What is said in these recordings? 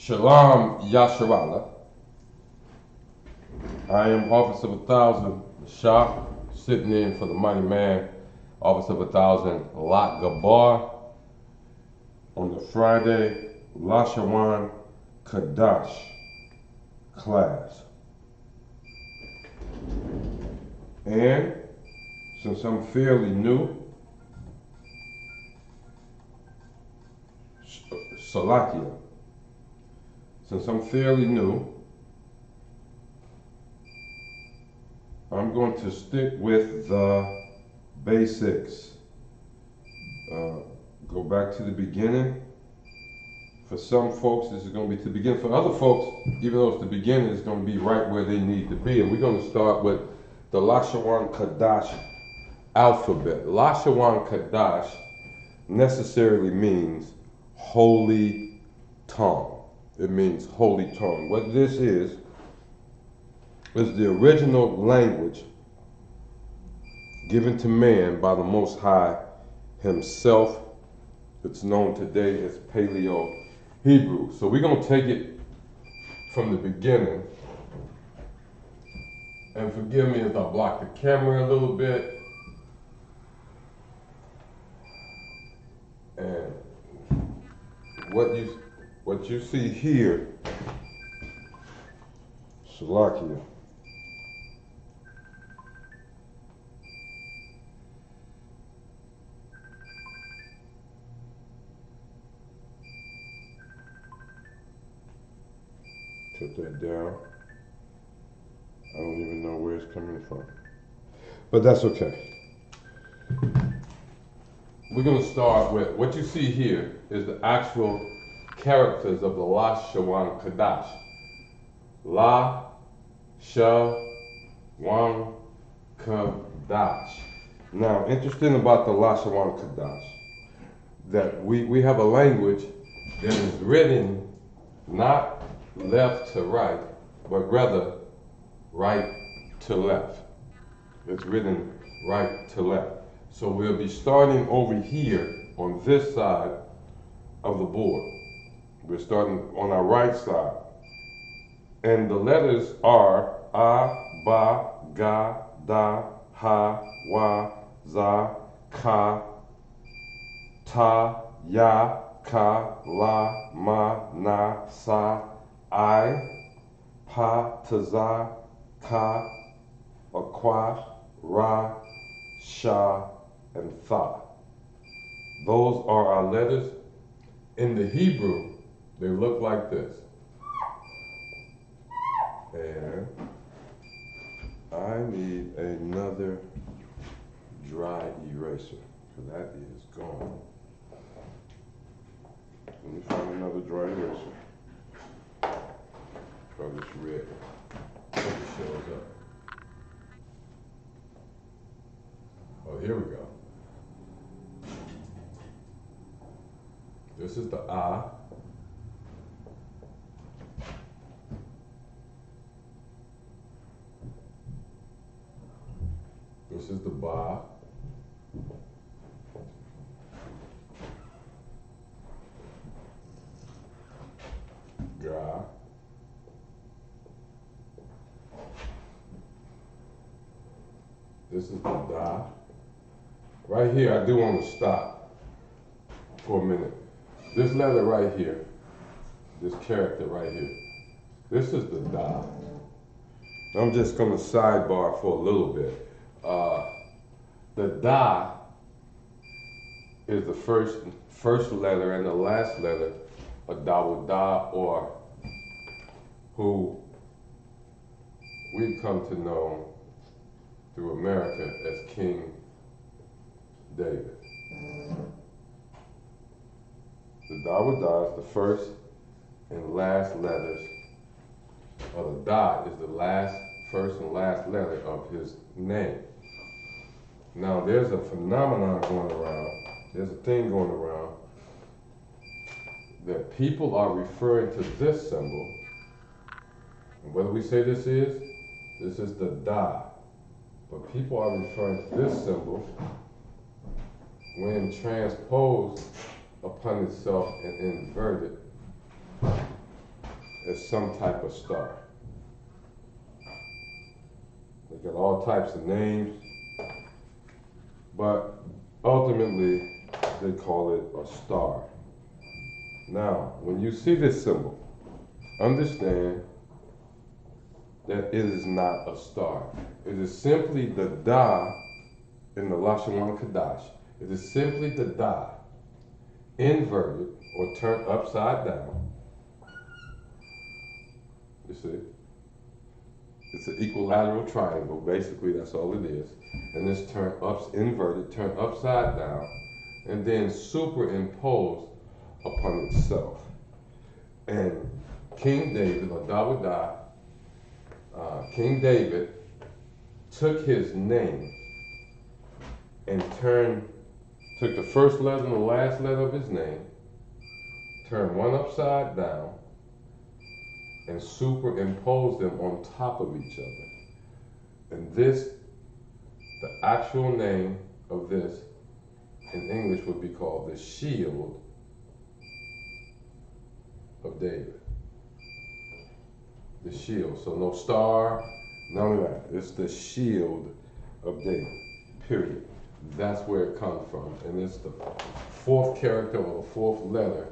Shalom Yasharala. I am Officer of 1,000 Shah, sitting in for the mighty man, Officer of 1,000 Lot Gabar, on the Friday La-Sha-Wan Kadash class. And since I'm fairly new, Salakia, since I'm fairly new, I'm going to stick with the basics. Go back to the beginning. For some folks, this is going to be to the beginning. For other folks, even though it's the beginning, it's going to be right where they need to be. And we're going to start with the La-Sha-Wan Kadash alphabet. La-Sha-Wan Kadash necessarily means holy tongue. It means holy tongue. What this is the original language given to man by the Most High himself. It's known today as Paleo-Hebrew. So we're going to take it from the beginning. And forgive me if I block the camera a little bit. And what you see here, Salakia, put that down. I don't even know where it's coming from, but that's okay. We're going to start with what you see here is the actual characters of the La-Sha-Wan Kadash. La-Sha-Wan Kadash. Now, interesting about the La-Sha-Wan Kadash, that we have a language that is written not left to right, but rather right to left. It's written right to left. So we'll be starting over here on this side of the board. We're starting on our right side. And the letters are A, Ba, Ga, Da, Ha, Wa, Za, Ka, Ta, Ya, Ka, La, Ma, Na, Sa, I, Pa, Taza, Ka, Aqua, Ra, Sha, and Tha. Those are our letters. In the Hebrew, they look like this. And I need another dry eraser, because that is gone. Let me find another dry eraser. Try this red. Hope it shows up. Oh, here we go. This is the A. This is the Ba. Ga. This is the Da. Right here, I do want to stop for a minute. This letter right here, this character right here, this is the Da. I'm just going to sidebar for a little bit. The Da is the first letter and the last letter of Da, or who we've come to know through America as King David. The Da is the first and last letters, or the Da is the first and last letter of his name. Now there's a phenomenon going around, there's a thing going around that people are referring to this symbol, and whether we say this is the Da, but people are referring to this symbol when transposed upon itself and inverted as some type of star. They got all types of names, but ultimately they call it a star. Now, when you see this symbol, understand that it is not a star. It is simply the Da in the La-Sha-Wan Kadash. It is simply the Da inverted or turned upside down. You see? It's an equilateral triangle. Basically, that's all it is. And it's inverted, turned upside down, and then superimposed upon itself. And King David, or Dawudah, King David took his name and took the first letter and the last letter of his name, turned one upside down, and superimposed them on top of each other. And this, the actual name of this in English would be called the Shield of David. The shield. So no star, none of that. It's the Shield of David, period. That's where it comes from. And it's the fourth character or the fourth letter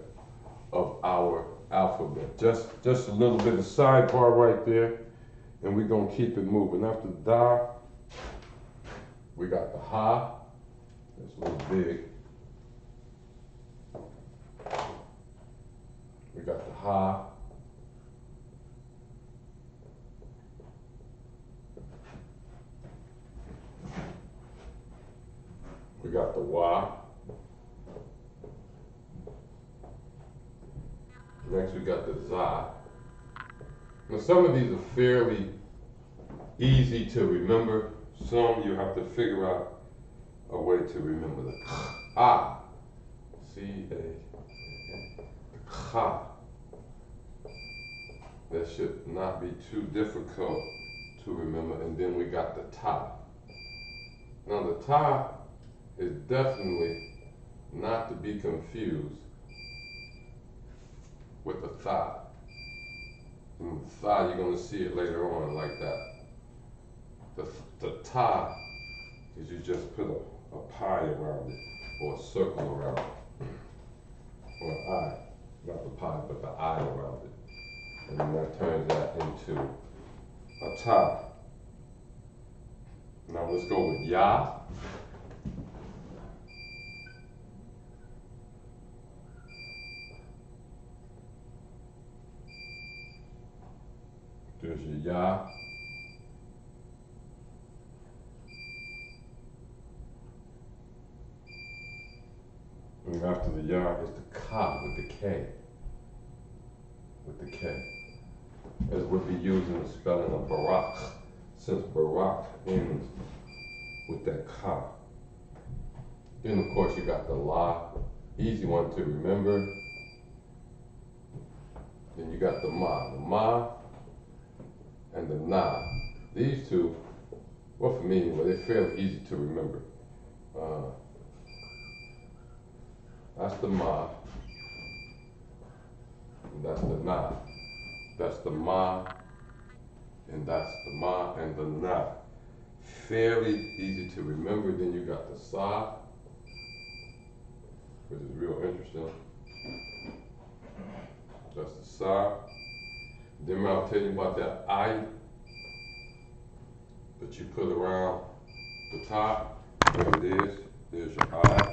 of our alphabet. Just a little bit of sidebar right there, and we're going to keep it moving. After the Da, we got the Ha. That's a little big. We got the Ha. We got the Wa. Next we got the Za. Now some of these are fairly easy to remember. Some you have to figure out a way to remember. The Kha. C-A. The Kha. That should not be too difficult to remember. And then we got the Ta. Now the Ta is definitely not to be confused with the Tha. And the Tha, you're going to see it later on like that. The Ta is you just put a pie around it, or a circle around it, or an eye. Not the pie, but the eye around it. And then that turns that into a Ta. Now let's go with Ya. There's your Ya. And after the Ya is the Ka with the K. With the K. As would be used in the spelling of Barak, since Barak ends with that Ka. Then of course you got the La, easy one to remember. Then you got the Ma and the Na. These two, well for me anyway, they're fairly easy to remember. That's the Ma, and that's the Na. That's the Ma, and that's the Ma and the Na. Fairly easy to remember. Then you got the Sa, which is real interesting. That's the Sa. Then I'll tell you about that I that you put around the top. There it is. There's your I.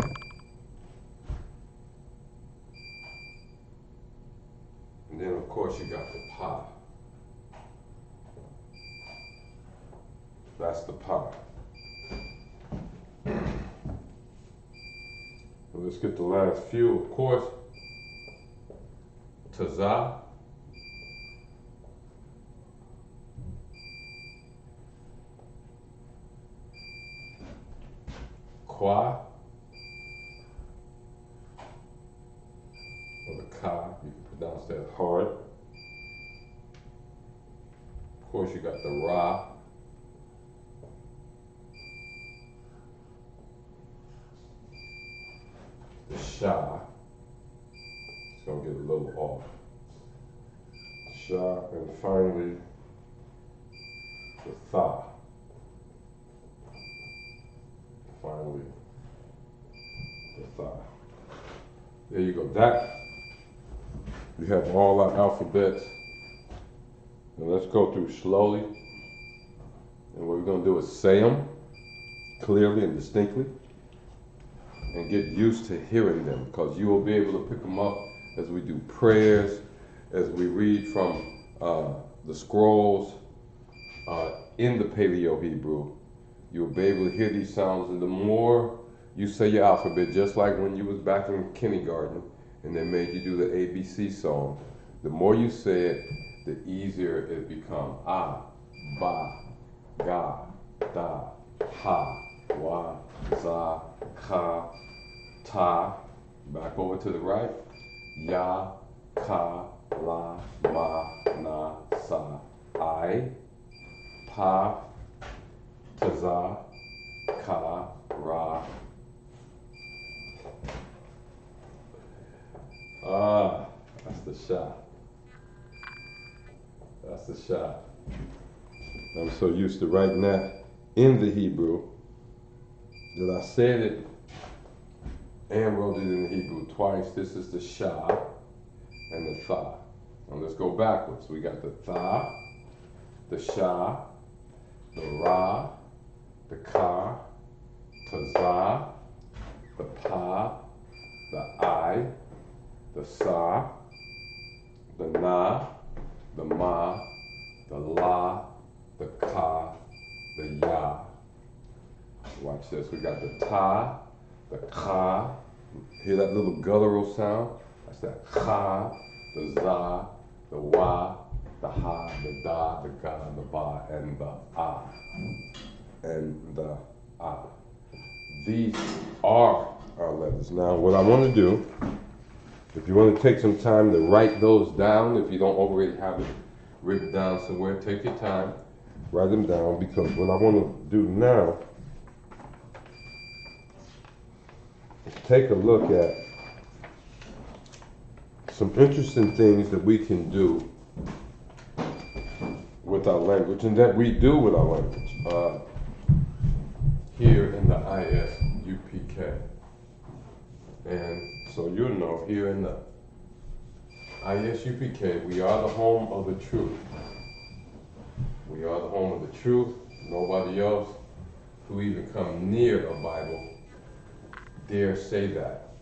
And then of course you got the Pa. That's the Pa. Well, let's get the last few, of course. Taza. Kwa. Or the Ka, you can pronounce that hard. Of course you got the Ra. The Sha. It's gonna get a little off. Sha, and finally the Tha. Finally the Tha. There you go. That, we have all our alphabets. And let's go through slowly. And what we're going to do is say them clearly and distinctly and get used to hearing them, because you will be able to pick them up as we do prayers, as we read from the scrolls in the Paleo Hebrew. You'll be able to hear these sounds, and the more you say your alphabet, just like when you was back in kindergarten and they made you do the ABC song, the more you say it, the easier it becomes. A, ba, ga, da, ha, wa, za, ka, ta. Back over to the right. Ya, ka, la, ma, na, sa. I, pa, ta, za, ka, ra. That's the Sha. That's the Sha. I'm so used to writing that in the Hebrew that I said it and wrote it in the Hebrew twice. This is the Sha and the Tha. Now let's go backwards. We got the Tha, the Sha, the Ra, the Ka, the Za, the Pa, the I, the Sa, the Na, the Ma, the La, the Ka, the Ya. Watch this. We got the Ta, the Ka. Hear that little guttural sound? That's that Ka, the Za, the Wa, the Ha, the Da, the Ga, the Ba, and the Ah. And the Ah. These are our letters. Now, what I want to do, if you want to take some time to write those down, if you don't already have it written down somewhere, take your time, write them down, because what I want to do now is take a look at some interesting things that we can do with our language, and that we do with our language here in the ISUPK. And so you know, here in the ISUPK, we are the home of the truth. We are the home of the truth. Nobody else who even come near a Bible dare say that.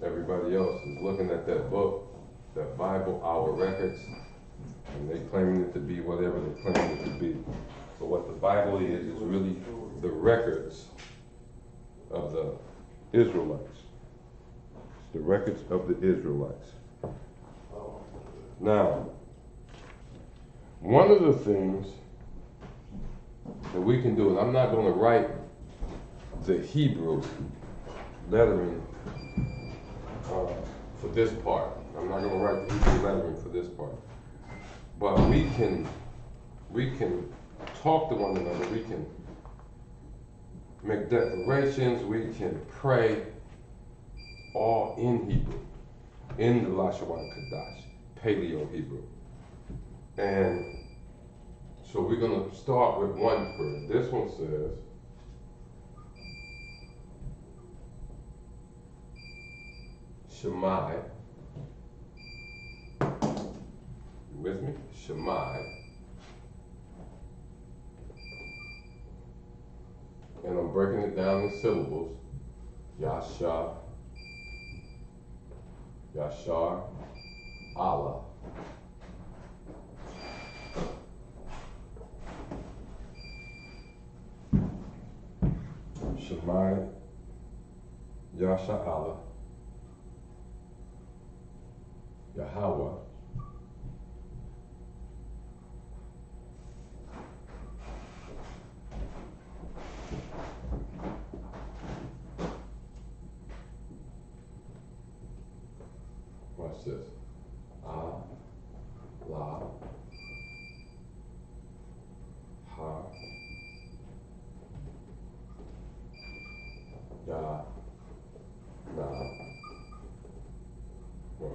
Everybody else is looking at that book, that Bible, our records, and they claiming it to be whatever they claim it to be. But what the Bible is really the records of the Israelites. It's the records of the Israelites. Now, one of the things that we can do, and I'm not going to write the Hebrew lettering for this part. I'm not going to write the Hebrew lettering for this part. But we can talk to one another. We can make declarations. We can pray all in Hebrew, in the La-Sha-Wan Kadash, Paleo Hebrew. And so we're going to start with one prayer. This one says, Shemai. You with me? Shemai. And I'm breaking it down in syllables. Yasha, Yashar, Allah. Shemai, Yasha, Allah, Yahweh, watch this. Ah, La, Ha, Ya, Na, Wa,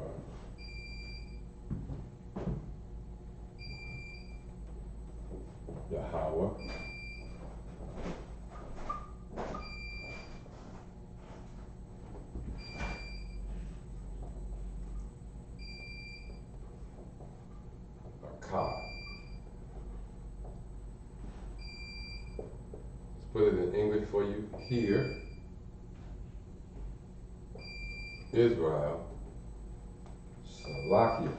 put it in English for you. Hear, Israel, Salakia.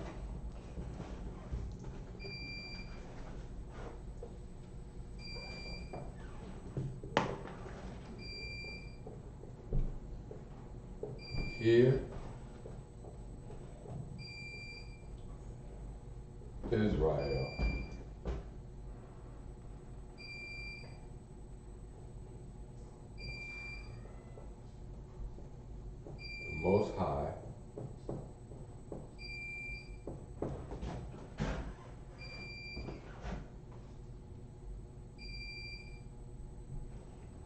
Hear, Israel. The Most High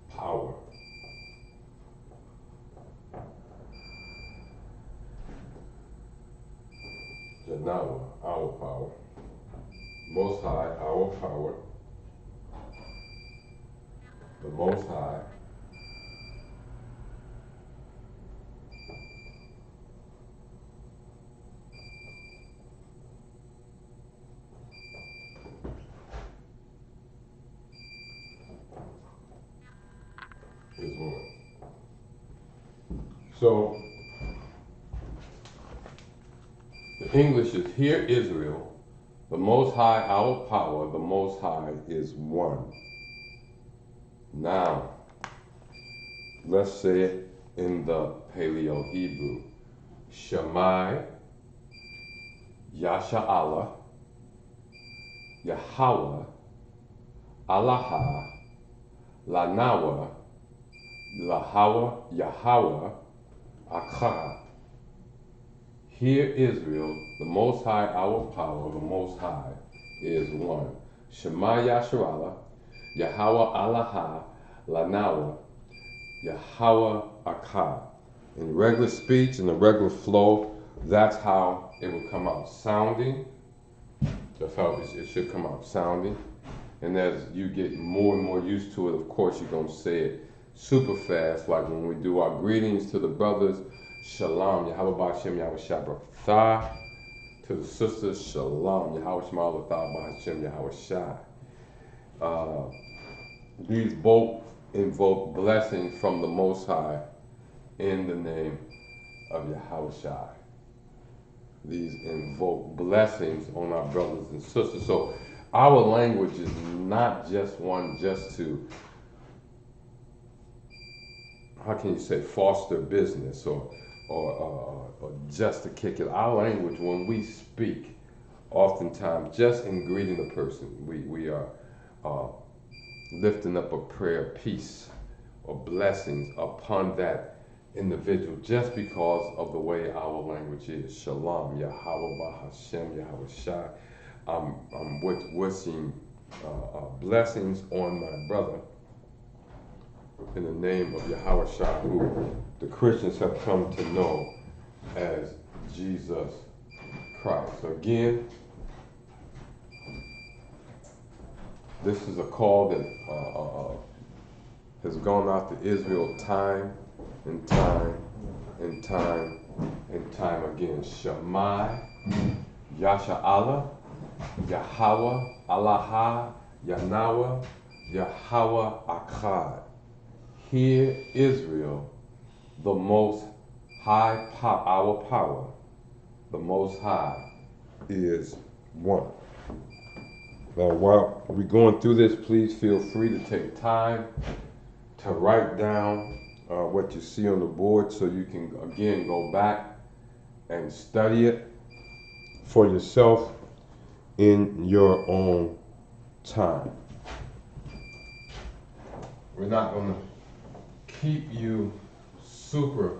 power. Janawa, our power. Most High, our power. The Most High is one. So the English is Hear Israel, the Most High, our power, the Most High is one. Now, let's say it in the Paleo Hebrew. Shammai, Yasha Allah, Yahweh, Alaha, Lanawa, Lahawa, Yahweh, Akkad. Hear Israel, the Most High, our power, the Most High is one. Shema Yasharala, Yahweh Alaha, Lanawa, Yahweh Akkad. In regular speech, in the regular flow, that's how it will come out sounding. That's how it should come out sounding. And as you get more and more used to it, of course, you're going to say it super fast, like when we do our greetings to the brothers. Shalom, Yahweh Ba'Hashem, Yahweh Shabbat. To the sisters, Shalom, Yahweh Shema Ba'Hashem, Yahweh Shai. These both invoke blessings from the Most High in the name of Yahweh Shai. These invoke blessings on our brothers and sisters. So our language is not just one just to, how can you say, foster business or just to kick it. Our language, when we speak, oftentimes just in greeting the person, we are lifting up a prayer of peace or blessings upon that individual just because of the way our language is. Shalom, Yahweh Ba'Hashem, Yahweh Shai. I'm wishing blessings on my brother in the name of Yahweh Shai, who the Christians have come to know as Jesus Christ. So again, this is a call that has gone out to Israel time and time and time and time again. Shammai, Yasha Allah, Yahweh, Alaha, Yanawa, Yahweh Akkad. Hear Israel, the Most High, our power, the Most High is one. Now, while we're going through this, please feel free to take time to write down what you see on the board so you can, again, go back and study it for yourself in your own time. We're not going to keep you super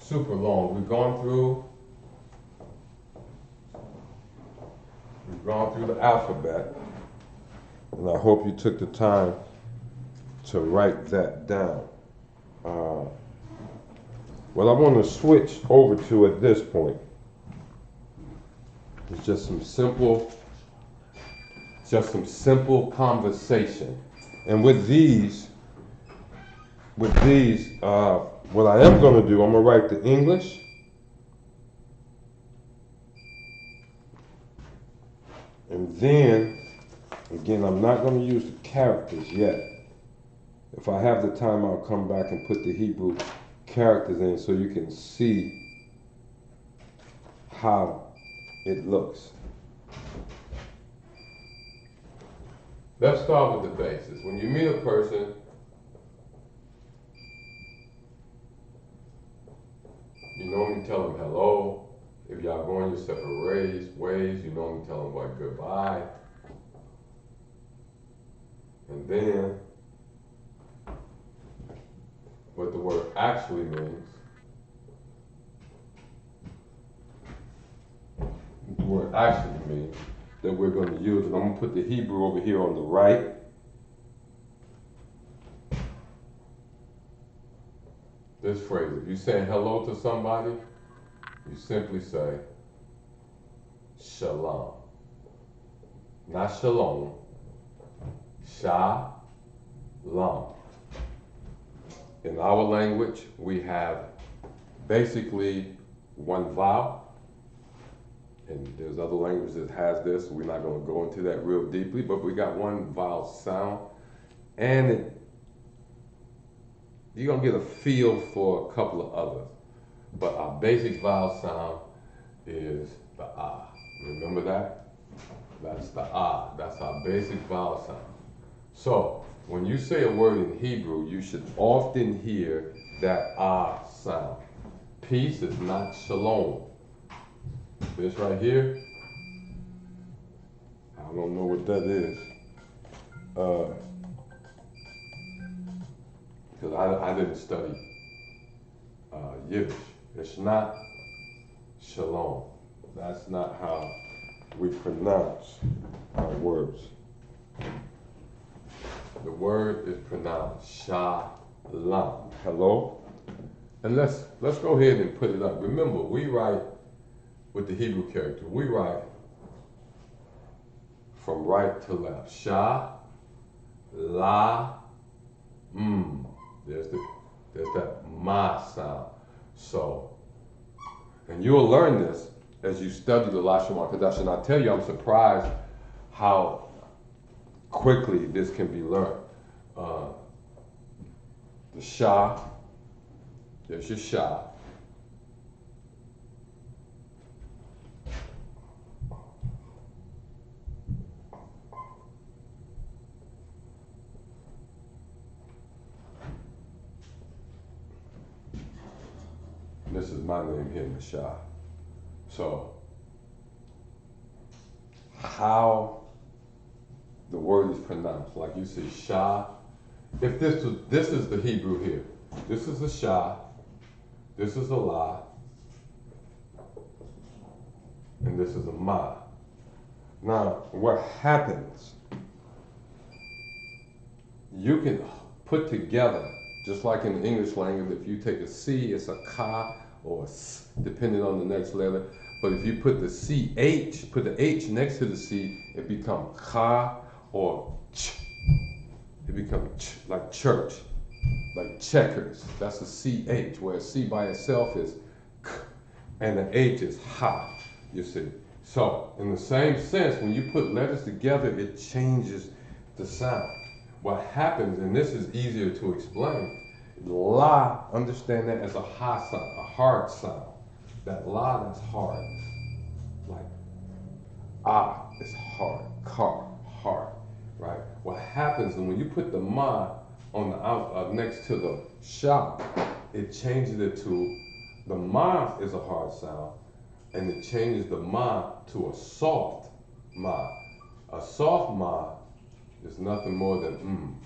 long. We've gone through the alphabet, and I hope you took the time to write that down. What I want to switch over to at this point is just some simple conversation. And with these, what I am going to do, I'm going to write the English, and then, again, I'm not going to use the characters yet. If I have the time, I'll come back and put the Hebrew characters in so you can see how it looks. Let's start with the basics. When you meet a person, you normally tell them hello. If y'all going your separate ways, you normally tell them what, goodbye. And then, what the word actually means. The word actually means that we're going to use, and I'm going to put the Hebrew over here on the right. This phrase, if you're saying hello to somebody, you simply say shalom. Not shalom, shalom. In our language, we have basically one vowel, and there's other languages that has this. We're not going to go into that real deeply, but we got one vowel sound, and you're going to get a feel for a couple of others. But our basic vowel sound is the ah. Remember that? That's the ah. That's our basic vowel sound. So, when you say a word in Hebrew, you should often hear that ah sound. Peace is not shalom. This right here, I don't know what that is. Because I didn't study Yiddish. It's not shalom. That's not how we pronounce our words. The word is pronounced shalom. Hello? And let's go ahead and put it up. Remember, we write with the Hebrew character. We write from right to left. Sha, la, There's that ma sound. So, and you'll learn this as you study the La-Sha-Wan Kadash. And I tell you, I'm surprised how quickly this can be learned. The sha, there's your sha. This is my name here, Masha. So, how the word is pronounced, like you see, Shah. If this is the Hebrew here. This is a Shah, this is a La, and this is a Ma. Now, what happens, you can put together, just like in the English language, if you take a C, it's a Ka, or a S, depending on the next letter. But if you put the CH, put the H next to the C, it becomes Ka or Ch. It becomes Ch, like church, like checkers. That's the CH, where C by itself is K, and the H is Ha, you see. So, in the same sense, when you put letters together, it changes the sound. What happens, and this is easier to explain, La, understand that as a ha sound, a hard sound. That La, that's hard. Like ah, is hard, car, hard, right? What happens, and when you put the ma on the out next to the sha, it changes it to, the ma is a hard sound, and it changes the ma to a soft ma. A soft ma is nothing more than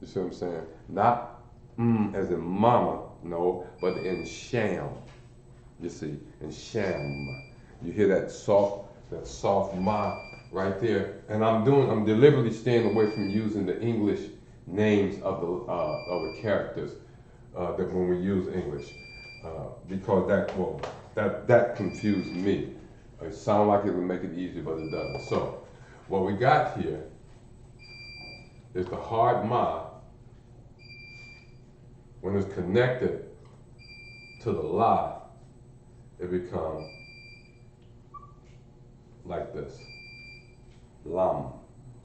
You see what I'm saying? Not as in mama, no, but in sham. You see, in sham. You hear that soft ma right there. And I'm deliberately staying away from using the English names of the characters that when we use English, because that confused me. It sounds like it would make it easier, but it doesn't. So, what we got here is the hard ma. When it's connected to the la, it becomes like this. Lam.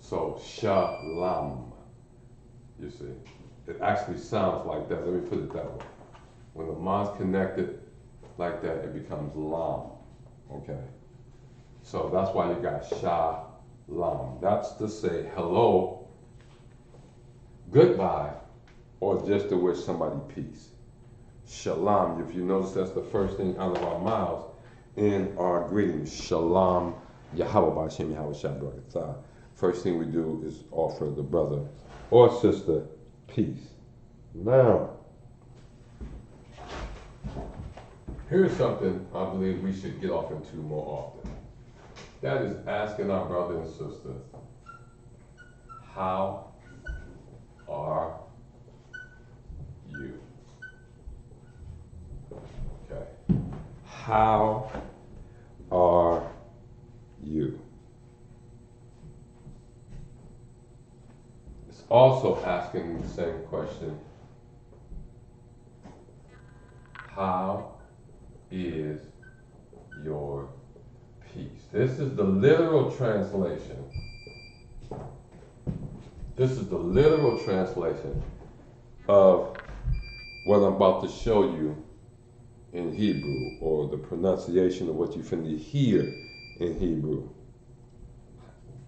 So shalom, you see. It actually sounds like that. Let me put it that way. When the ma's connected like that, it becomes lam. Okay. So that's why you got shalom. That's to say hello, goodbye, or just to wish somebody peace. Shalom. If you notice, that's the first thing out of our mouths in our greetings. Shalom. Yahweh B'Shem Yahweh Shabbat. First thing we do is offer the brother or sister peace. Now, here's something I believe we should get off into more often. That is asking our brother and sister, how are you? Okay. How are you? It's also asking the same question, how is your peace? This is the literal translation. This is the literal translation of what I'm about to show you in Hebrew, or the pronunciation of what you finna hear in Hebrew.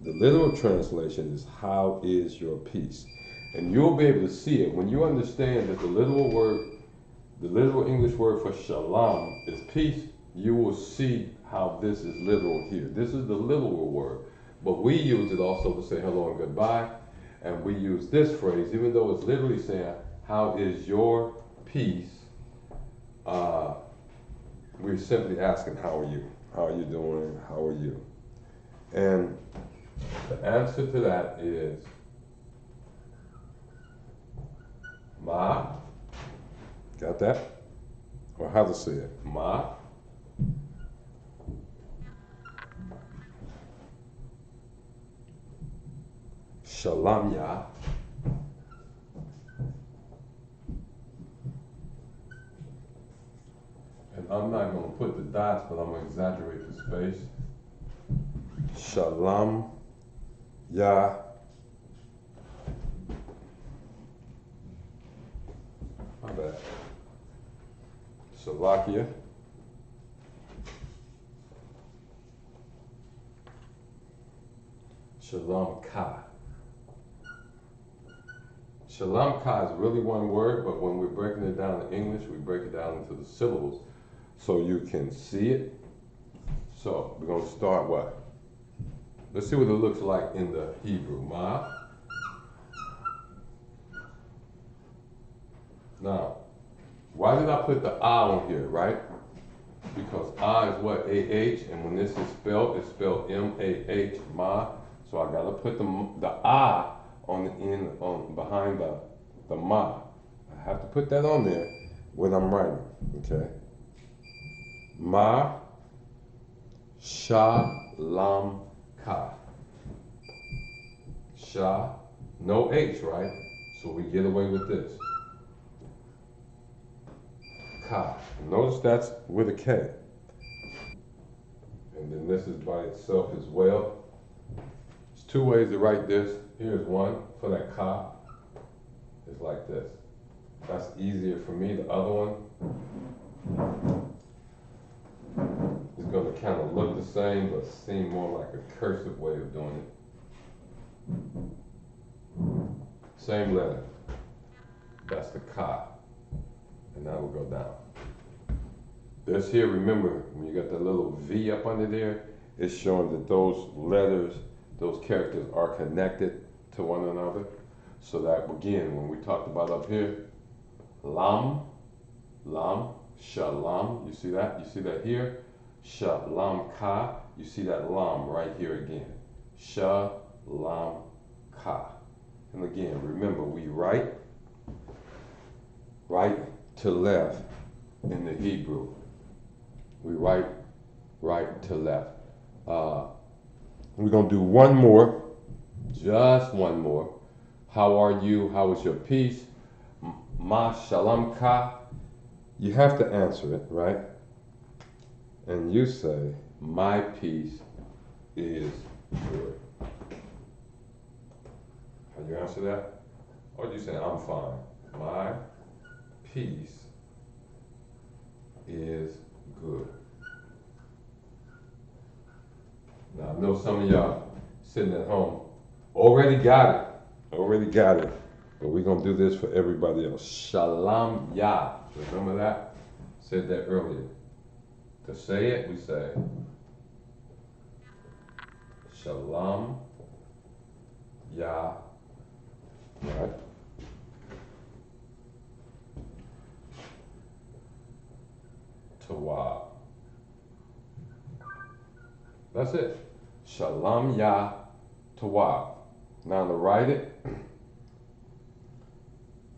The literal translation is, how is your peace? And you'll be able to see it when you understand that the literal English word for shalom is peace. You will see how this is literal here. This is the literal word, but we use it also to say hello and goodbye. And we use this phrase, even though it's literally saying, how is your peace? We're simply asking, how are you? How are you doing? How are you? And the answer to that is, Ma. Got that? Or how to say it? Ma. Shalom ya. And I'm not going to put the dots, but I'm going to exaggerate the space. Shalom ya. My bad. Salakia. Shalom ka. Shalom ka is really one word, but when we're breaking it down in English, we break it down into the syllables so you can see it. So we're going to start what? Let's see what it looks like in the Hebrew. Ma. Now, why did I put the I on here, right? Because I is what? A-H, and when this is spelled, it's spelled M-A-H, ma. So I gotta put the I on the end, behind the ma. I have to put that on there when I'm writing, okay? Ma, shalom ka. Sha, no H, right? So we get away with this. Ka. Notice that's with a K. And then this is by itself as well. There's two ways to write this. Here's one for that ka. It's like this. That's easier for me. The other one is going to kind of look the same, but seem more like a cursive way of doing it. Same letter. That's the ka. And now we'll go down. This here, remember, when you got that little V up under there, it's showing that those letters, those characters are connected to one another. So that, again, when we talked about up here, lam, shalom, you see that? You see that here? Shalom ka, you see that lam right here again. Shalom ka. And again, remember, we write right to left in the Hebrew. We write right to left. We're going to do one more, just one more. How are you? How is your peace? Ma shalom ka. You have to answer it, right? And you say, my peace is good. Can you answer that? Or do you say, I'm fine? My peace is good. Now, I know some of y'all sitting at home already got it. But we're going to do this for everybody else. Shalom Yah. Remember that? Said that earlier. To say it, we say Shalom Yah. Right? Tawab. That's it. Shalom Yah Tawab. Now to write it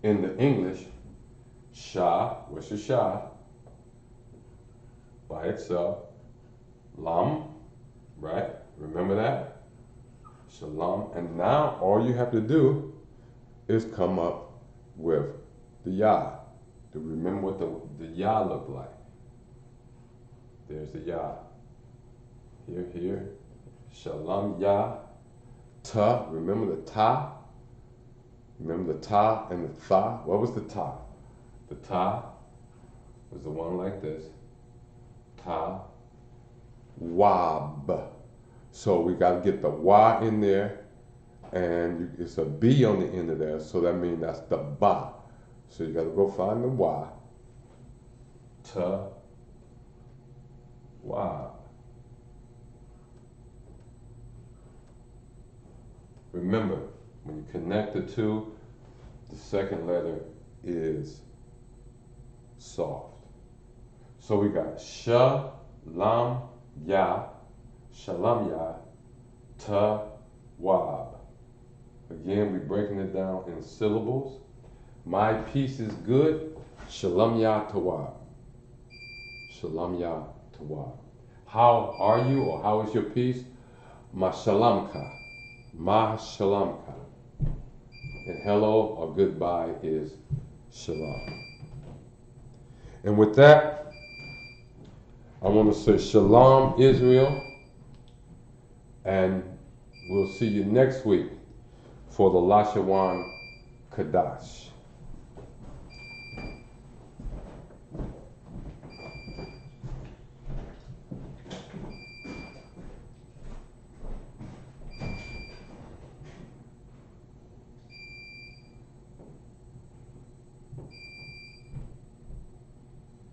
in the English, Shah, what's your Shah? By itself. Lam, right? Remember that? Shalom. And now all you have to do is come up with the Yah. To remember what the Yah looked like. There's the Yah. Here. Shalom Yah. Ta. Remember the Ta? Remember the Ta and the Tha? What was the Ta? The Ta was the one like this. Ta. Wab. So we got to get the Wa in there. And it's a B on the end of there. So that means that's the Ba. So you got to go find the Wa. Ta. Wab. Remember, when you connect the two, the second letter is soft. So we got Shalom Yah, Shalom Yah, Tawab. Again, we're breaking it down in syllables. My peace is good, Shalom Yah Tawab. Shalom Yah Tawab. How are you, or how is your peace? Ma Shalomka. Ma Shalomka. And hello or goodbye is Shalom. And with that, I want to say Shalom Israel, and we'll see you next week for the La-Sha-Wan Kadash.